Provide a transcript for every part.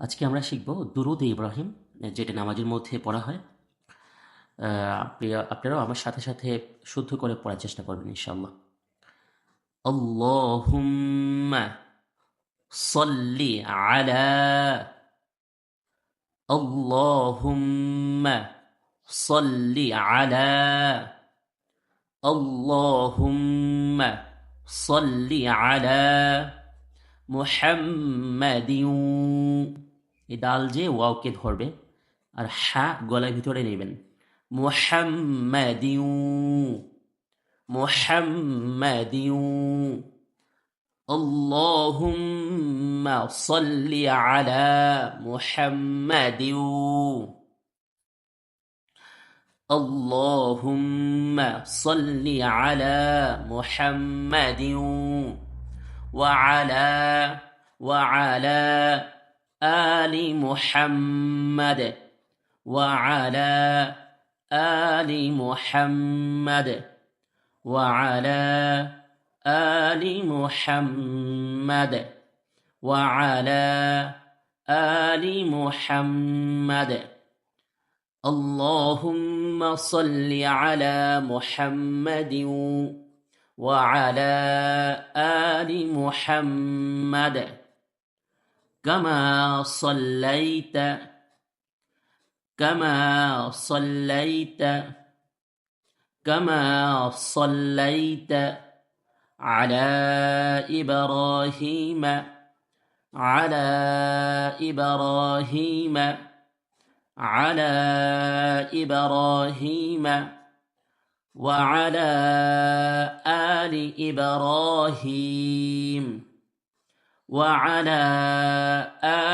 আজকে আমরা শিখব দুরূদ ইব্রাহিম, যেটা নামাজের মধ্যে পড়া হয়। আপনারাও আমার সাথে সাথে শুদ্ধ করে পড়ার চেষ্টা করবেন ইনশাআল্লাহ। আল্লাহুম্মা সাল্লি আলা, আল্লাহুম্মা সাল্লি আলা, আল্লাহুম্মা সাল্লি আলা মুহাম্মাদিন। এই ডাল যে ওয়াওকে ধরবে আর হা গলার ভিতরে নেবেন। মুহাম্মাদিন, মুহাম্মাদিন। আল্লাহুম্মা সাল্লি আলা মুহাম্মাদিন, আল্লাহুম্মা সাল্লি আলা মুহাম্মাদিন وعلى وعلى آل محمد وعلى آل محمد وعلى آل محمد وعلى آل محمد. اللهم صل على محمد وعلى آل محمد كما صليت كما صليت كما صليت على إبراهيم على إبراهيم على إبراهيم وعلى آل إبراهيم وعلى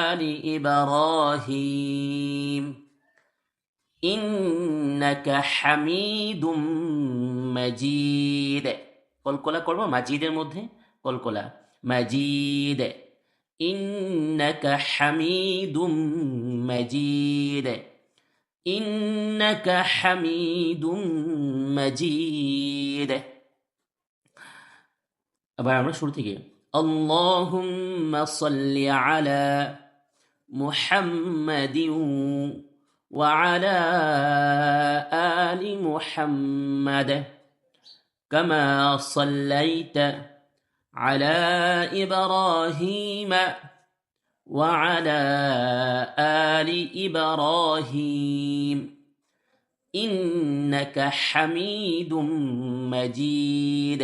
آل إبراهيم إنك حميد مجيد. কলকলা করব মাজিদের মধ্যে, কলকলা মাজিদ। إنك حميد مجيد إنك حميد مجيد. আবার আমরা শুরু থেকে اللهم صل على محمد وعلى آل محمد كما صليت على إبراهيم وعلى آل إبراهيم إنك حميد مجيد.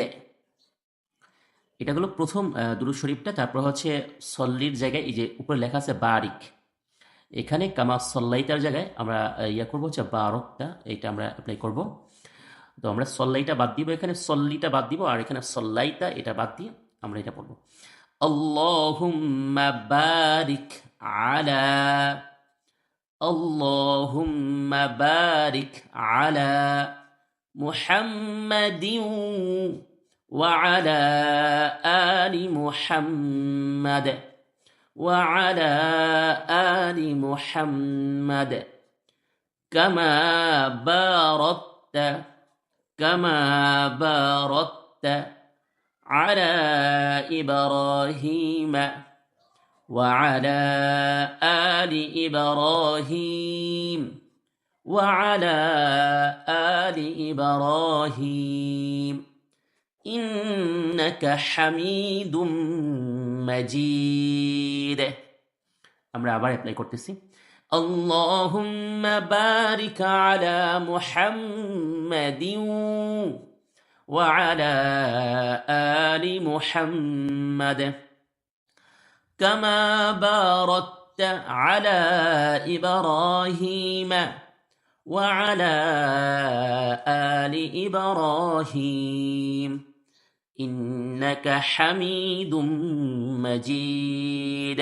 এটা হলো প্রথম দুরূদ শরীফটা। তারপর হচ্ছে সল্লির জায়গায় এই যে উপরে লেখা আছে বারিক, এখানে কামা সল্লাইটার জায়গায় আমরা ইয়া করবো হচ্ছে বারকটা, এইটা আমরা অ্যাপ্লাই করব। তো আমরা সল্লাইটা বাদ দিব, এখানে সল্লিটা বাদ দিব, আর এখানে সল্লাইটা এটা বাদ দিয়ে আমরা এটা পড়বো। আল্লাহুম্মা বারিক আলা, আল্লাহুম্মা বারিক আলা মুহাম্মাদিন ওয়া আলা আলি মুহাম্মাদ ওয়া আলা আলি মুহাম্মাদ কামা বারাকতা كما باركت على إبراهيم وعلى آل إبراهيم وعلى آل إبراهيم إنك حميد مجيد. আমরা আবার অ্যাপ্লাই করতেছি। اللهم بارك على محمد وعلى آل محمد كما باركت على إبراهيم وعلى آل إبراهيم إنك حميد مجيد.